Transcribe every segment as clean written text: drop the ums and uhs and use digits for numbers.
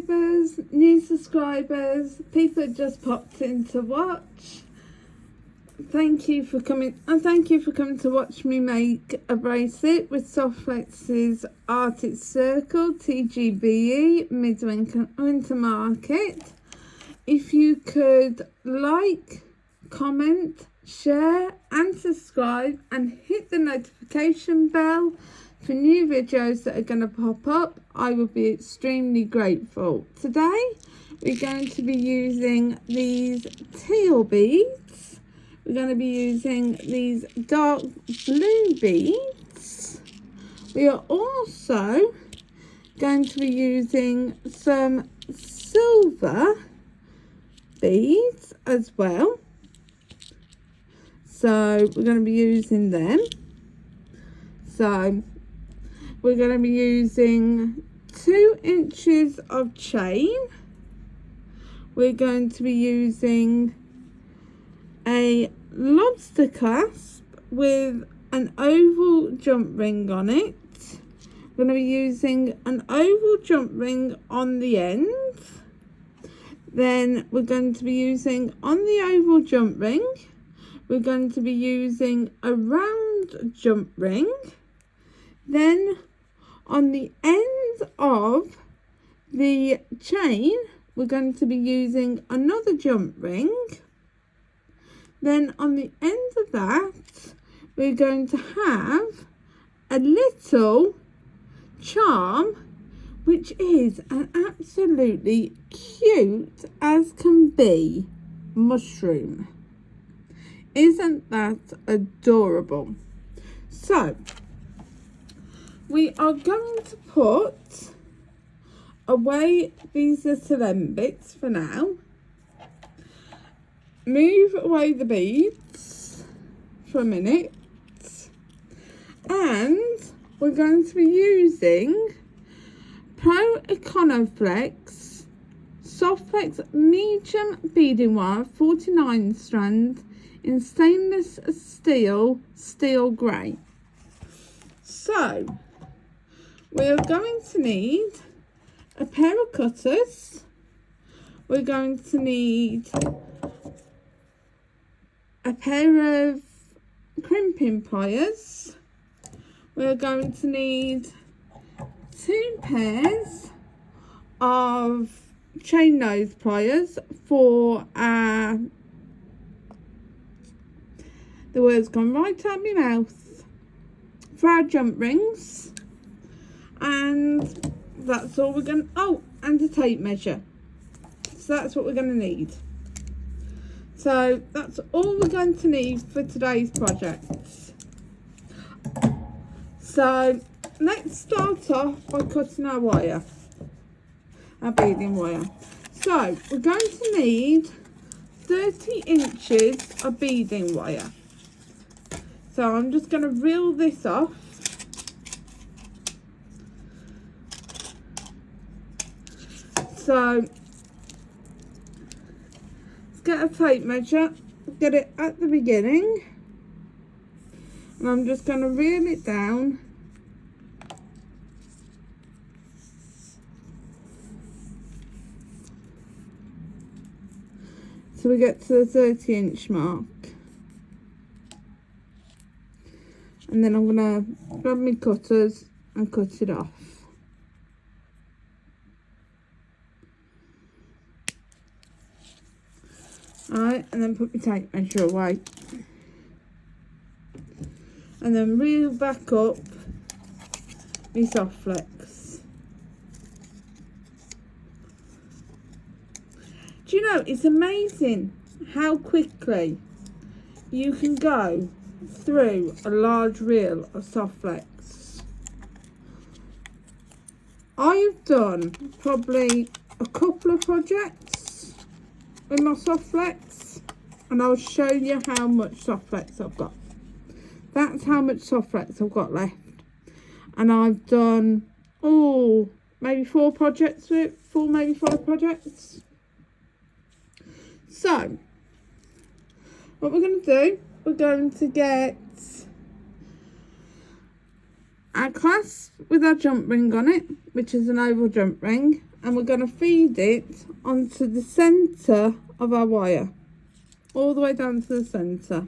subscribers, new subscribers, people that just popped in to watch. Thank you for coming, and thank you for coming to watch me make a bracelet with Softflex's Arctic Circle TGBE Midwinter Market. If you could like, comment, share and subscribe and hit the notification bell for new videos that are going to pop up, I will be extremely grateful. Today we're going to be using these teal beads. We're going to be using these dark blue beads. We are also going to be using some silver beads as well. So we're going to be using them. So we're going to be using 2 inches of chain. We're going to be using a lobster clasp with an oval jump ring on it. We're going to be using an oval jump ring on the end. Then we're going to be using on the oval jump ring, we're going to be using a round jump ring. Then on the end of the chain, we're going to be using another jump ring. Then on the end of that, we're going to have a little charm, which is an absolutely cute as can be mushroom. Isn't that adorable? So we are going to put away these little end bits for now. Move away the beads for a minute. And we're going to be using Pro Econoflex Softflex medium beading wire 49 strand in stainless steel grey. So we're going to need a pair of cutters. We're going to need a pair of crimping pliers. We're going to need 2 pairs of chain nose pliers for our, the word's gone right out of my mouth, for our jump rings. And that's all we're going to, oh, and a tape measure. So that's what we're going to need. So that's all we're going to need for today's project. So let's start off by cutting our wire, our beading wire. So we're going to need 30 inches of beading wire. So I'm just going to reel this off. So let's get a tape measure, get it at the beginning, and I'm just going to reel it down. So we get to the 30-inch mark. And then I'm going to grab my cutters and cut it off. Alright, and then put my tape measure away. And then reel back up my Softflex. Do you know, it's amazing how quickly you can go through a large reel of Softflex. I've done probably a couple of projects with my Softflex, and I'll show you how much Softflex I've got. That's how much Softflex I've got left. And I've done, oh, maybe 4 projects with it, 4, maybe 5 projects. So what we're going to do, we're going to get our clasp with our jump ring on it, which is an oval jump ring, and we're going to feed it onto the centre of our wire, all the way down to the centre.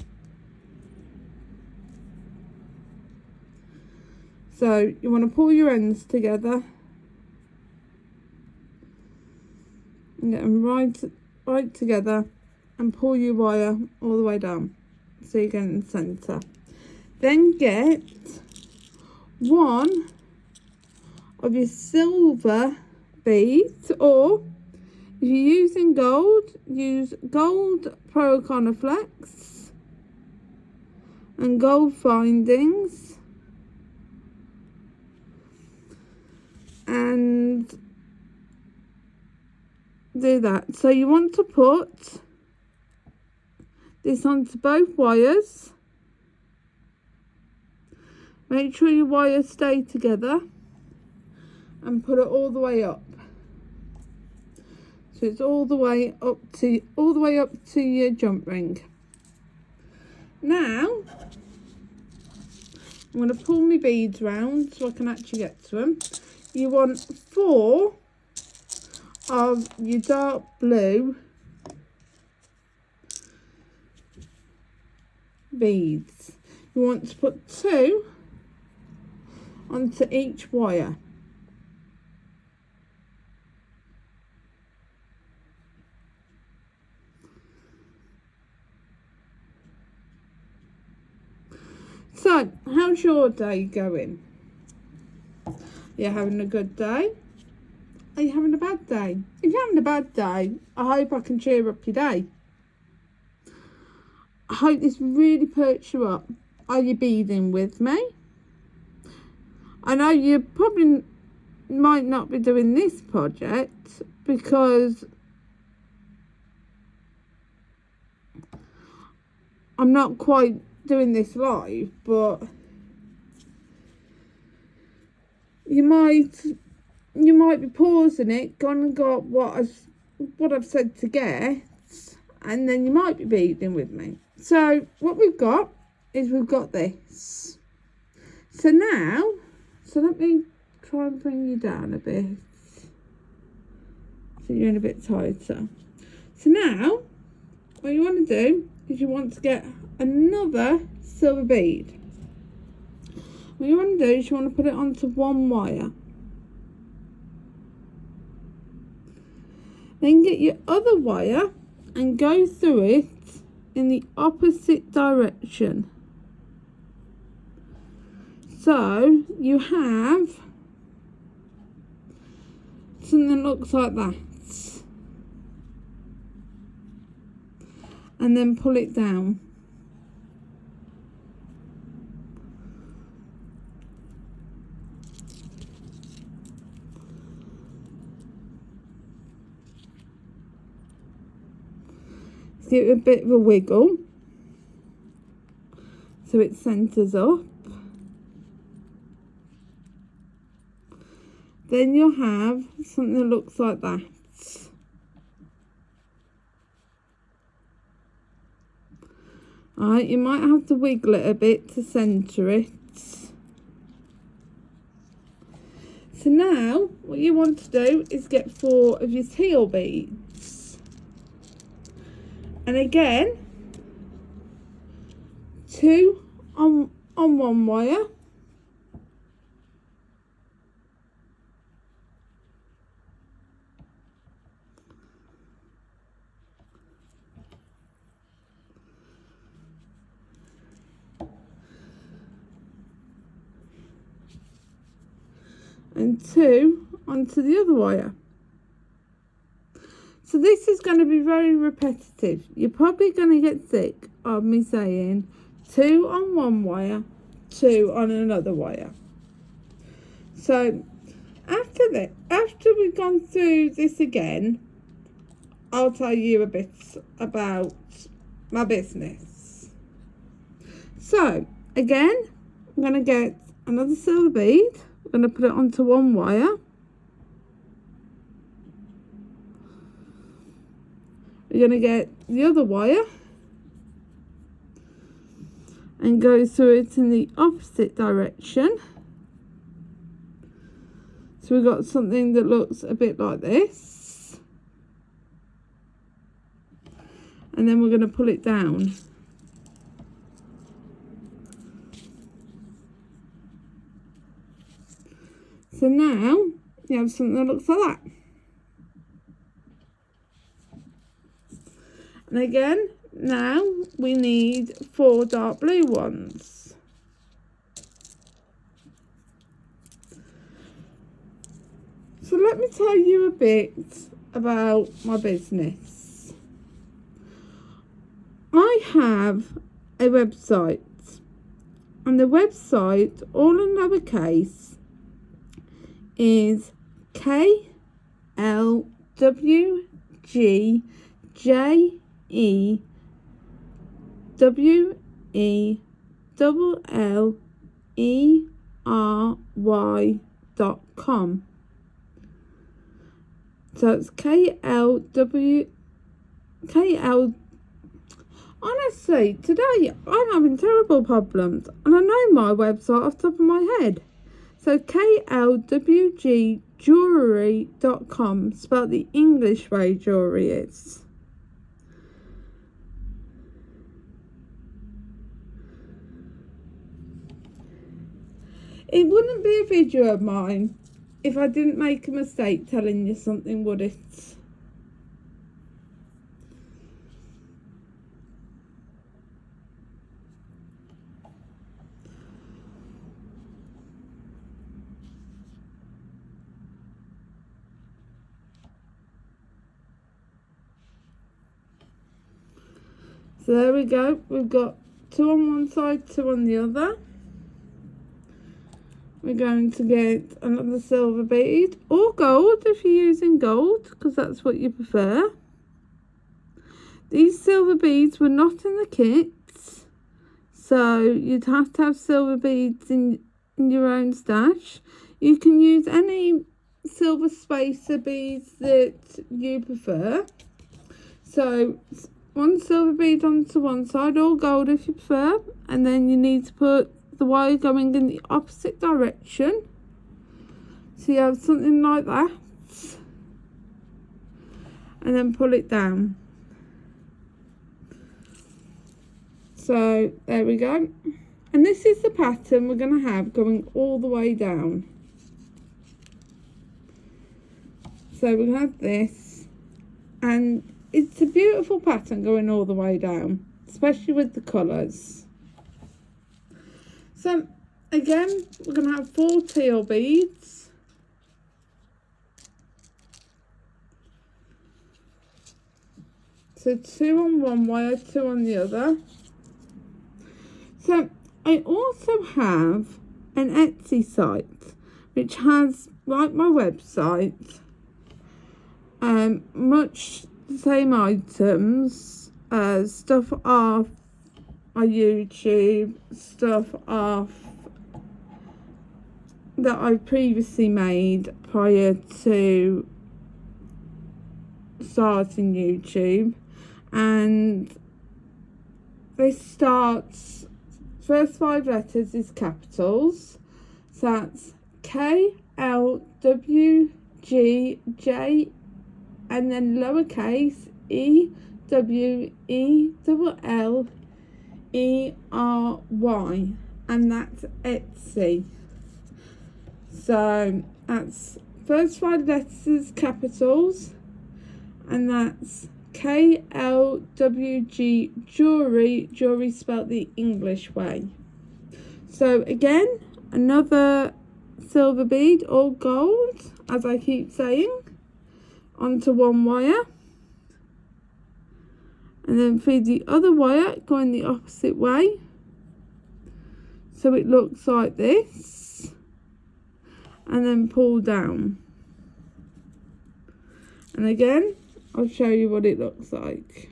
So you want to pull your ends together and get them right together, and pull your wire all the way down so you get in the centre. Then get one of your silver beads, or if you're using gold, use gold Softflex and gold findings, and do that. So you want to put this onto both wires. Make sure your wires stay together and put it all the way up. So it's all the way up to your jump ring. Now I'm going to pull my beads round so I can actually get to them. You want 4 of your dark blue beads. You want to put 2 onto each wire. So, how's your day going? Are you having a good day? Are you having a bad day? If you're having a bad day, I hope I can cheer up your day. I hope this really perks you up. Are you beading with me? I know you probably might not be doing this project because I'm not quite doing this live, but you might be pausing it, gone and got what I've said to get, and then you might be beading with me. So what we've got is we've got this. So now, let me try and bring you down a bit so you're in a bit tighter. So now what you want to do is you want to get another silver bead. What you want to do is you want to put it onto one wire. Then get your other wire and go through it in the opposite direction. So you have something that looks like that. And then pull it down. Give it a bit of a wiggle so it centres up. Then you'll have something that looks like that. Alright, you might have to wiggle it a bit to centre it. So now what you want to do is get 4 of your teal beads. And again, 2 on one wire. And 2 onto the other wire. So this is going to be very repetitive. You're probably going to get sick of me saying 2 on one wire, 2 on another wire. So after we've gone through this again, I'll tell you a bit about my business. So again, I'm going to get another silver bead. I'm going to put it onto one wire. We're going to get the other wire and go through it in the opposite direction. So we've got something that looks a bit like this. And then we're going to pull it down. So now you have something that looks like that. And again, now we need 4 dark blue ones. So let me tell you a bit about my business. I have a website, and the website, all in lowercase, is KLWGJEWLLERY.com. So it's Honestly, today I'm having terrible problems, and I know my website off the top of my head. So KLWGjewellery.com, spelled the English way jewellery is. It wouldn't be a video of mine if I didn't make a mistake telling you something, would it? So there we go. We've got 2 on one side, 2 on the other. We're going to get another silver bead, or gold if you're using gold, because that's what you prefer. These silver beads were not in the kits, so you'd have to have silver beads in your own stash. You can use any silver spacer beads that you prefer. So 1 silver bead onto one side, or gold if you prefer, and then you need to put the wire going in the opposite direction, so you have something like that, and then pull it down. So there we go, and this is the pattern we're going to have going all the way down. So we're going to have this, and it's a beautiful pattern going all the way down, especially with the colours. So again, we're going to have 4 teal beads. So 2 on one wire, 2 on the other. So I also have an Etsy site which has, like my website, much the same items, stuff off my YouTube, stuff off that I previously made prior to starting YouTube, and this starts, first 5 letters is capitals, so that's KLWGJ, and then lowercase EWELLERY, and that's Etsy. So that's first 5 letters capitals, and that's KLWG jewellery spelled the English way. So again, another silver bead or gold, as I keep saying, onto one wire, and then feed the other wire going the opposite way, so it looks like this, and then pull down. And again, I'll show you what it looks like.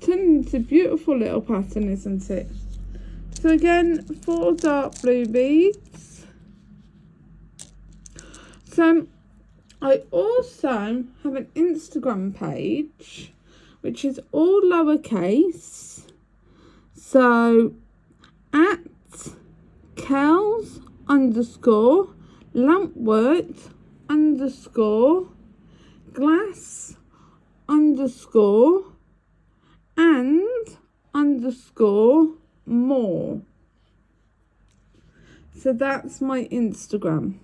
Turning into a beautiful little pattern, isn't it? So again, 4 dark blue beads. So I also have an Instagram page which is all lowercase, so at Kel's underscore lampwork underscore glass underscore and underscore more. So that's my Instagram.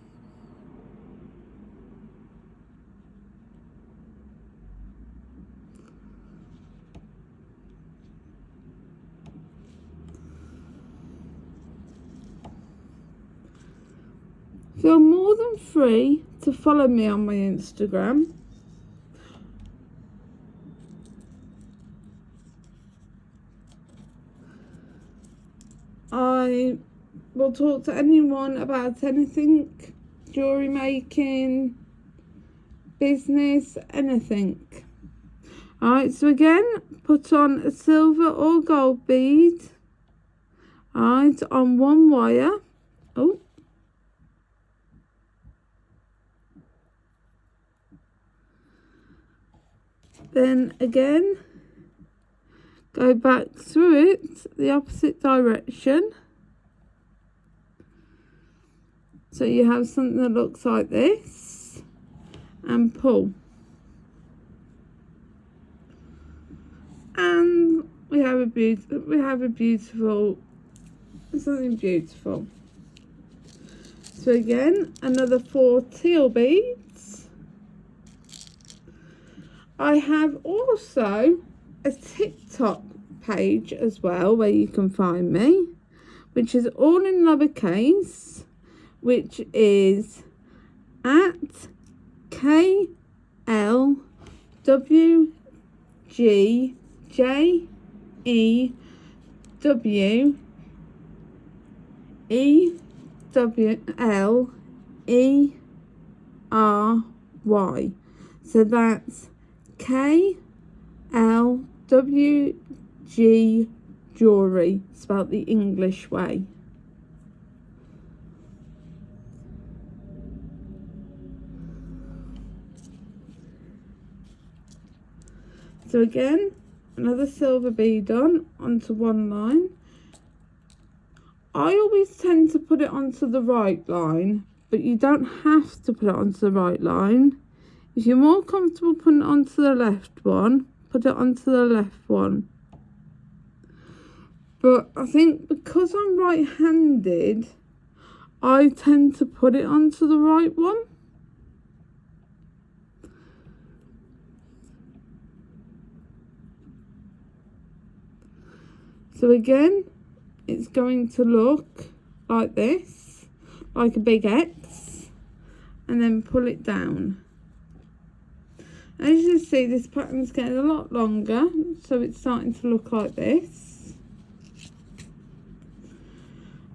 Feel more than free to follow me on my Instagram. I will talk to anyone about anything, jewellery making, business, anything. Alright, so again, put on a silver or gold bead, alright, on one wire. Oh. Then again, go back through it the opposite direction. So you have something that looks like this, and pull. And we have a beautiful, something beautiful. So again, another 4 teal beads. I have also a TikTok page as well where you can find me, which is all in lowercase, which is at KLWGEWEWLERY. So that's KLWG jewellery, spelled the English way. So again, another silver bead onto one line. I always tend to put it onto the right line, but you don't have to put it onto the right line. If you're more comfortable putting it onto the left one, put it onto the left one. But I think because I'm right-handed, I tend to put it onto the right one. So again, it's going to look like this, like a big X, and then pull it down. As you can see, this pattern's getting a lot longer, so it's starting to look like this.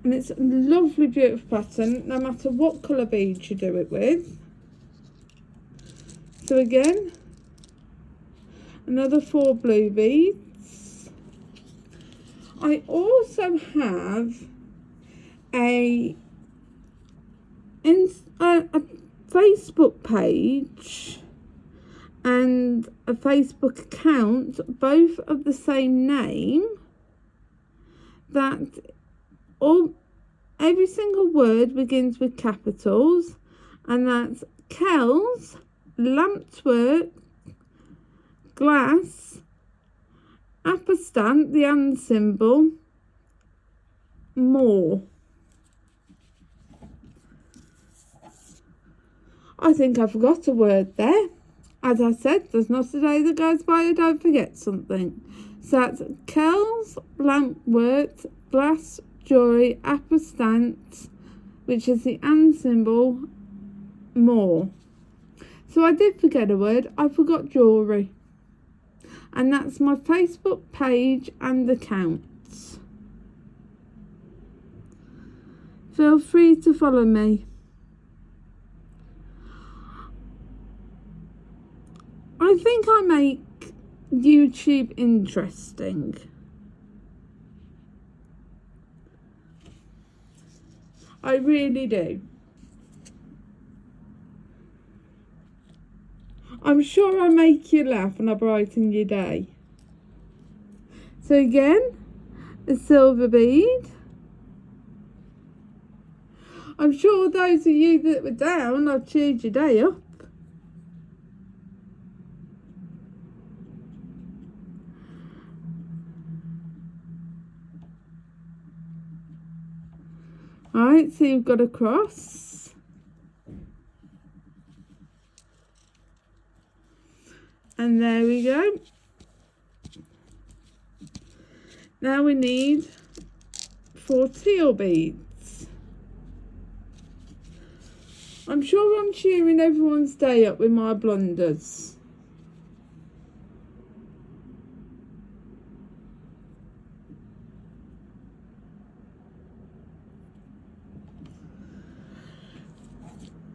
And it's a lovely, beautiful pattern, no matter what colour beads you do it with. So again, another 4 blue beads. I also have a Facebook page and a Facebook account, both of the same name, that every single word begins with capitals, and that's Kel's Lampwork Glass Appostant, the and symbol, more. I think I forgot a word there. As I said, there's not a day that goes by I don't forget something. So that's Kel's Lampwork Glass Jewellery Appostant, which is the and symbol, more. So I did forget a word. I forgot jewellery. And that's my Facebook page and accounts. Feel free to follow me. I think I make YouTube interesting. I really do. I'm sure I make you laugh and I brighten your day. So again, a silver bead. I'm sure those of you that were down, I've cheered your day up. Alright, so you've got a cross. And there we go. Now we need 4 teal beads. I'm sure I'm cheering everyone's day up with my blunders.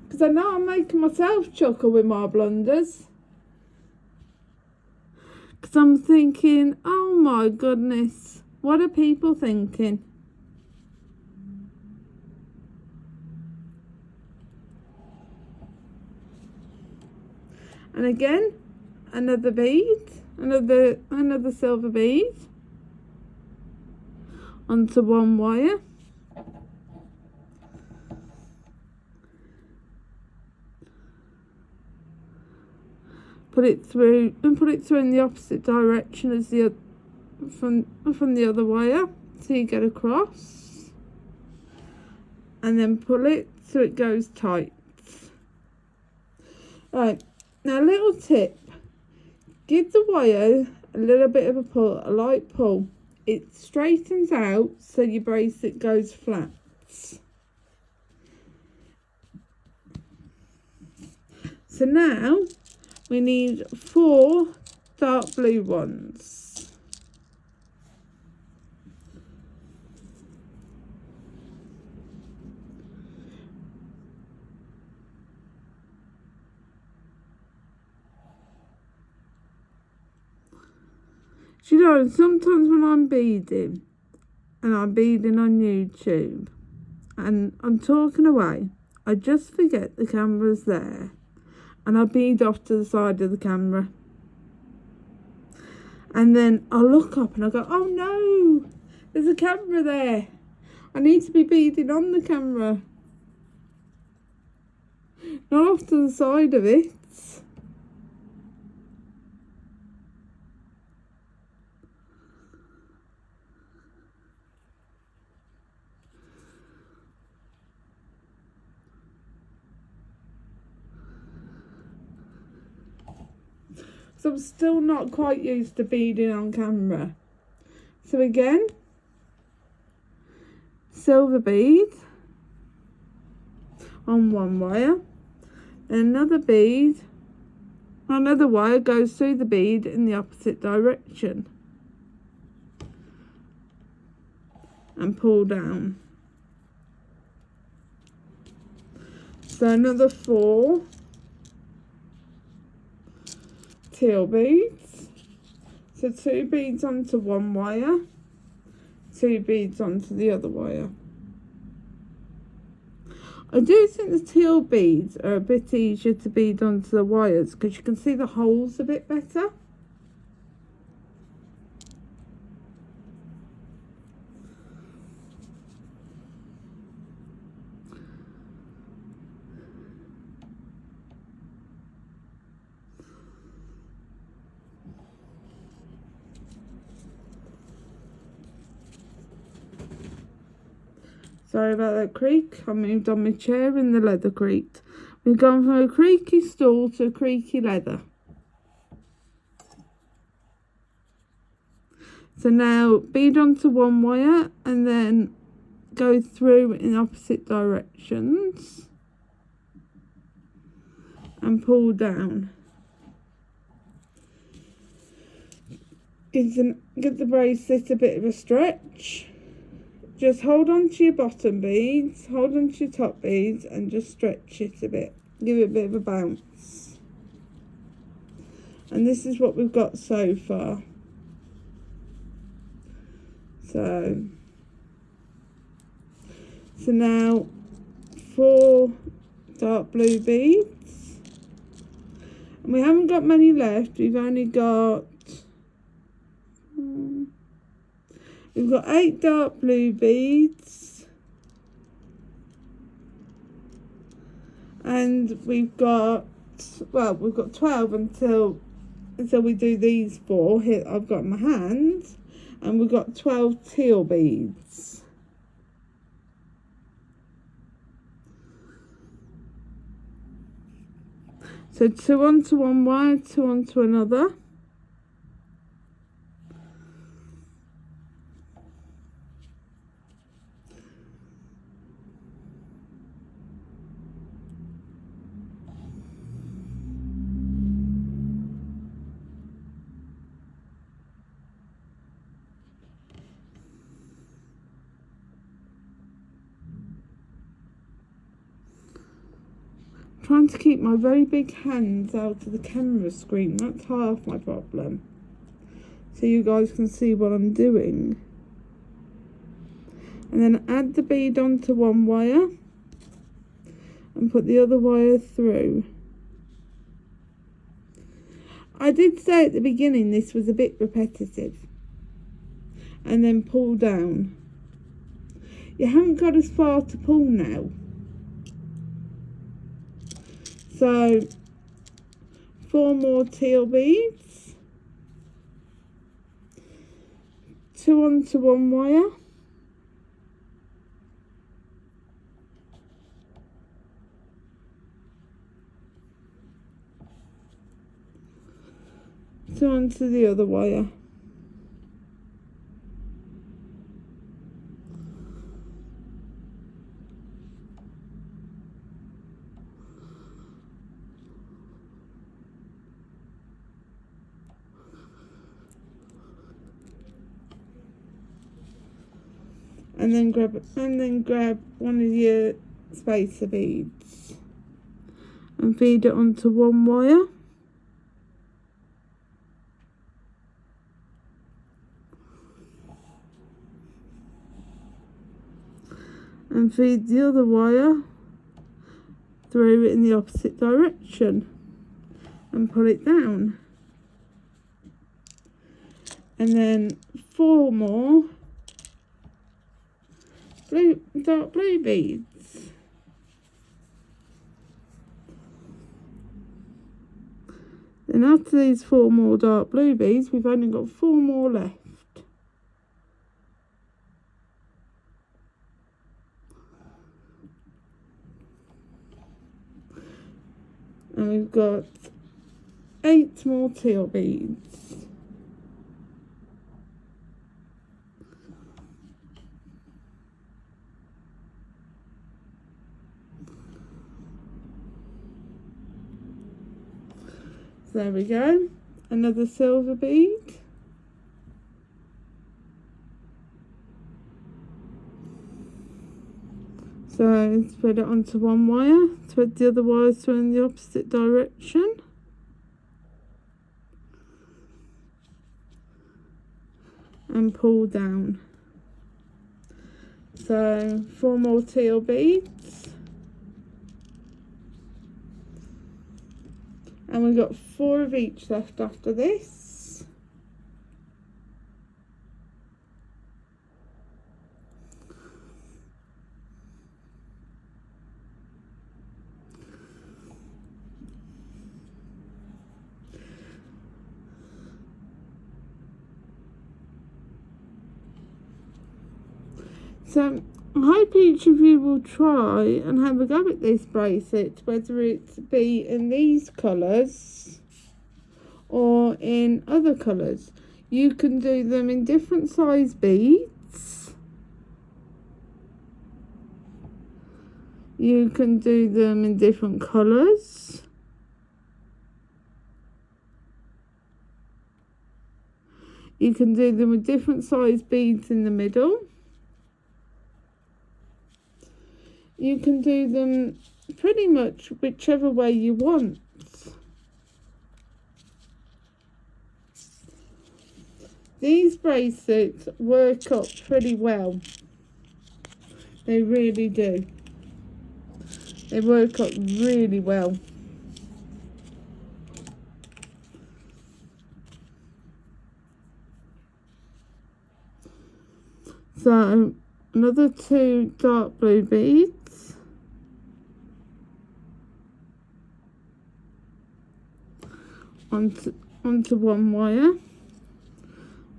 Because I know I'm making myself chuckle with my blunders. Because I'm thinking, oh my goodness, what are people thinking? And again, another bead, another silver bead onto one wire. Put it through in the opposite direction as the from the other wire, so you get across, and then pull it so it goes tight. Right, now a little tip: give the wire a little bit of a pull, a light pull. It straightens out so your bracelet goes flat. So now we need 4 dark blue ones. You know, sometimes when I'm beading, and I'm beading on YouTube, and I'm talking away, I just forget the camera's there, and I bead off to the side of the camera. And then I look up and I go, oh no, there's a camera there. I need to be beading on the camera, not off to the side of it. So I'm still not quite used to beading on camera. So again, silver bead on one wire, and another wire goes through the bead in the opposite direction and pull down. So another 4 teal beads. So 2 beads onto one wire, 2 beads onto the other wire. I do think the teal beads are a bit easier to bead onto the wires because you can see the holes a bit better. Sorry about that creak. I moved on my chair and the leather creaked. We've gone from a creaky stool to a creaky leather. So now bead onto one wire and then go through in opposite directions and pull down. Give the bracelet a bit of a stretch. Just hold on to your bottom beads, hold on to your top beads and just stretch it a bit. Give it a bit of a bounce. And this is what we've got so far. So now 4 dark blue beads. And we haven't got many left. We've only got... We've got 8 dark blue beads, and we've got 12 until we do these 4 here I've got in my hand, and we've got 12 teal beads. So 2 onto one wire, 2 onto another. Trying to keep my very big hands out of the camera screen, that's half my problem, so you guys can see what I'm doing. And then add the bead onto one wire and put the other wire through. I did say at the beginning this was a bit repetitive, and then pull down. You haven't got as far to pull now. So 4 more teal beads, 2 onto one wire, two onto the other wire. And then grab one of your spacer beads and feed it onto one wire. And feed the other wire through in the opposite direction and pull it down. And then 4 more dark blue beads. Then after these 4 more dark blue beads, we've only got 4 more left. And we've got 8 more teal beads. There we go, another silver bead. So spread it onto one wire, thread the other wires through in the opposite direction. And pull down. So 4 more teal beads. And we've got 4 of each left after this. So I hope each of you will try and have a go at this bracelet, whether it be in these colours or in other colours. You can do them in different size beads. You can do them in different colours. You can do them with different size beads in the middle. You can do them pretty much whichever way you want. These bracelets work up pretty well. They really do. They work up really well. So another 2 dark blue beads. onto one wire.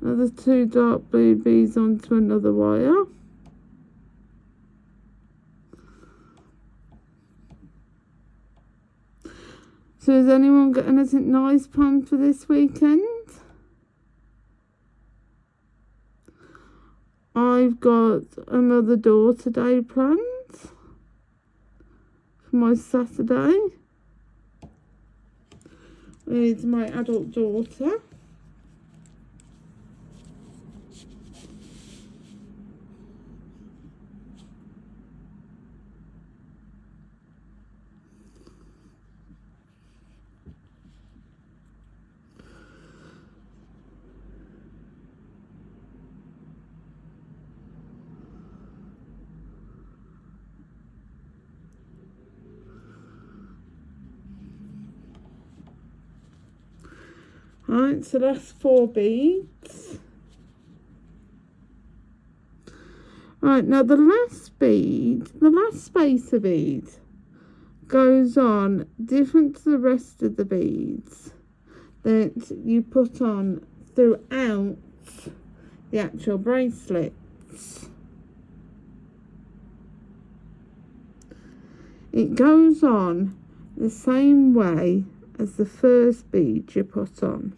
Another 2 dark blue beads onto another wire. So has anyone got anything nice planned for this weekend? I've got another daughter day planned for my Saturday with my adult daughter. Right, so that's 4 beads. Right, now the last bead, the last spacer bead goes on different to the rest of the beads that you put on throughout the actual bracelets. It goes on the same way as the first bead you put on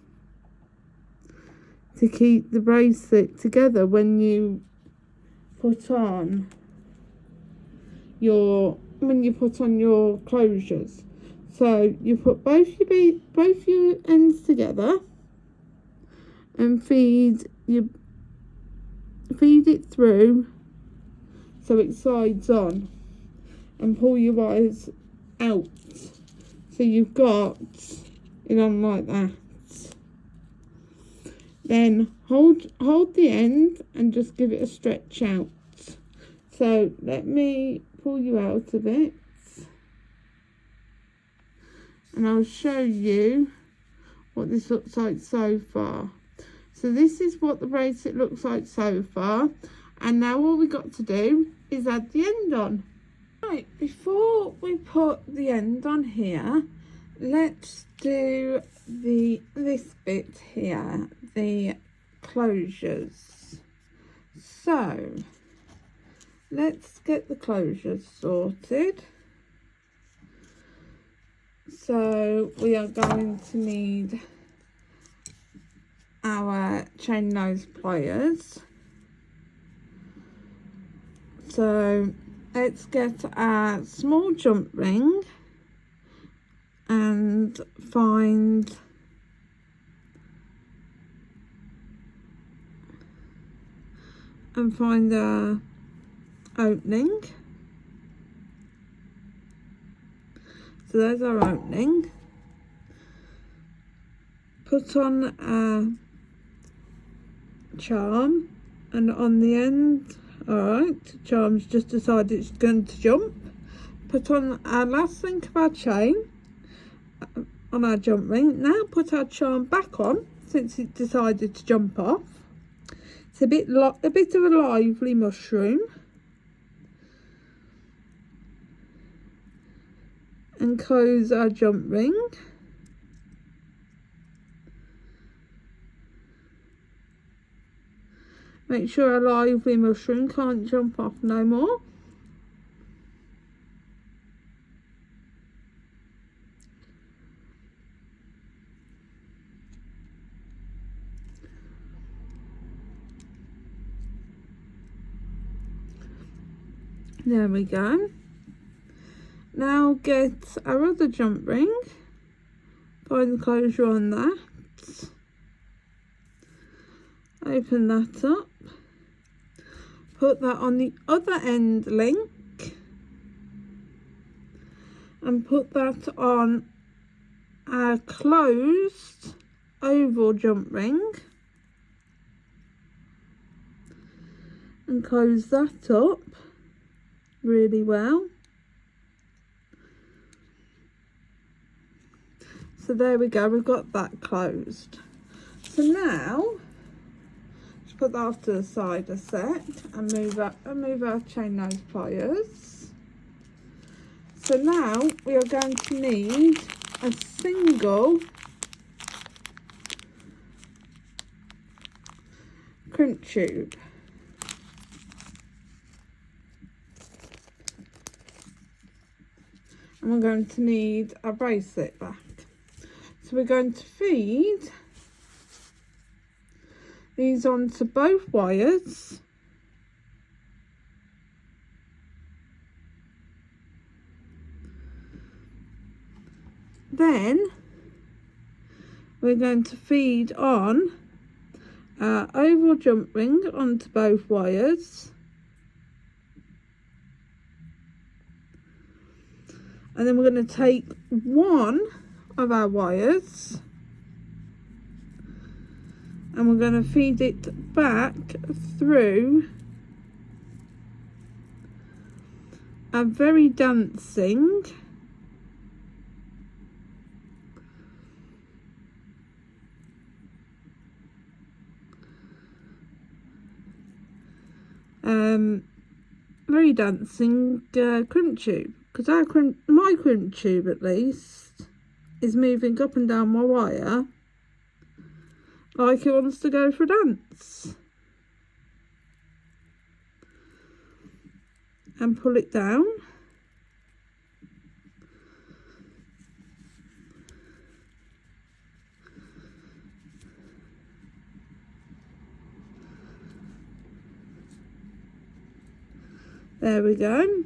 to keep the bracelet together when you put on your closures. So you put both your ends together and feed it through so it slides on, and pull your wires out so you've got it on like that. Then hold the end and just give it a stretch out. So let me pull you out of it and I'll show you what this looks like so far. So this is what the bracelet looks like so far, and now all we got to do is add the end on. Right, before we put the end on here, let's do this bit here, the closures. So let's get the closures sorted. So we are going to need our chain nose pliers. So let's get a small jump ring and find the opening. So there's our opening. Put on a charm, and on the end, alright, charm's just decided it's going to jump. Put on our last link of our chain on our jump ring. Now put our charm back on since it decided to jump off. It's a bit of a lively mushroom. And close our jump ring. Make sure our lively mushroom can't jump off no more. There we go. Now get our other jump ring, find the closure on that, open that up, put that on the other end link, and put that on our closed oval jump ring, and close that up really well. So there we go, we've got that closed. So now, let's put that off to the side a sec and move our chain nose pliers. So now we are going to need a single crimp tube. And we're going to need our bracelet back. So we're going to feed these onto both wires. Then we're going to feed on our oval jump ring onto both wires. And then we're going to take one of our wires and we're going to feed it back through a very dancing crimp tube, because my crimp tube at least is moving up and down my wire like it wants to go for a dance. And pull it down. There we go.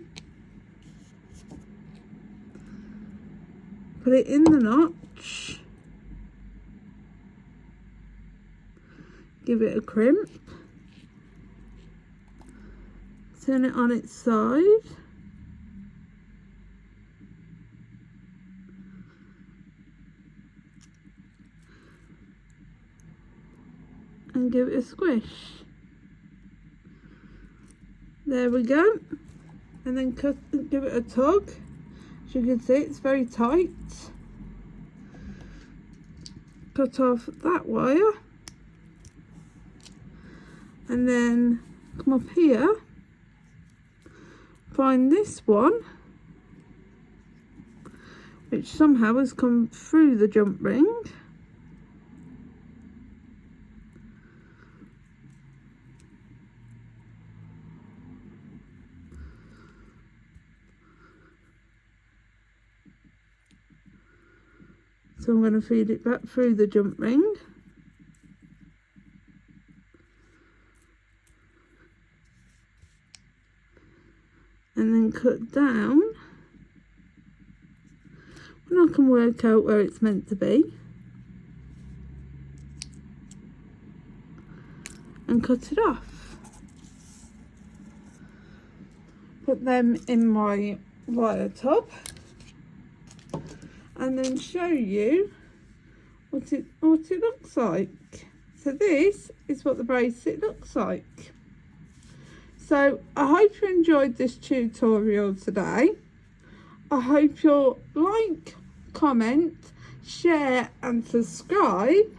Put it in the notch. Give it a crimp. Turn it on its side. And give it a squish. There we go. And then give it a tug. As you can see, it's very tight. Cut off that wire. And then come up here. Find this one, which somehow has come through the jump ring. So I'm going to feed it back through the jump ring. And then cut down. And I can work out where it's meant to be. And cut it off. Put them in my wire tub. And then show you what it looks like. So this is what the bracelet looks like. So I hope you enjoyed this tutorial today. I hope you'll like, comment, share and subscribe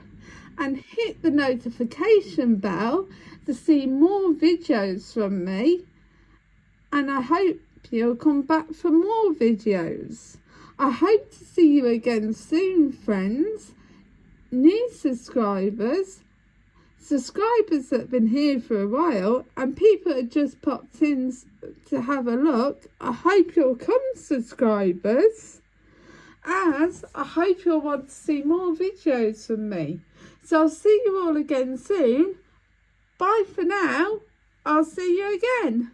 and hit the notification bell to see more videos from me. And I hope you'll come back for more videos. I hope to see you again soon, friends. New subscribers that have been here for a while, and people that just popped in to have a look. I hope you'll come, subscribers, as I hope you'll want to see more videos from me. So I'll see you all again soon. Bye for now. I'll see you again.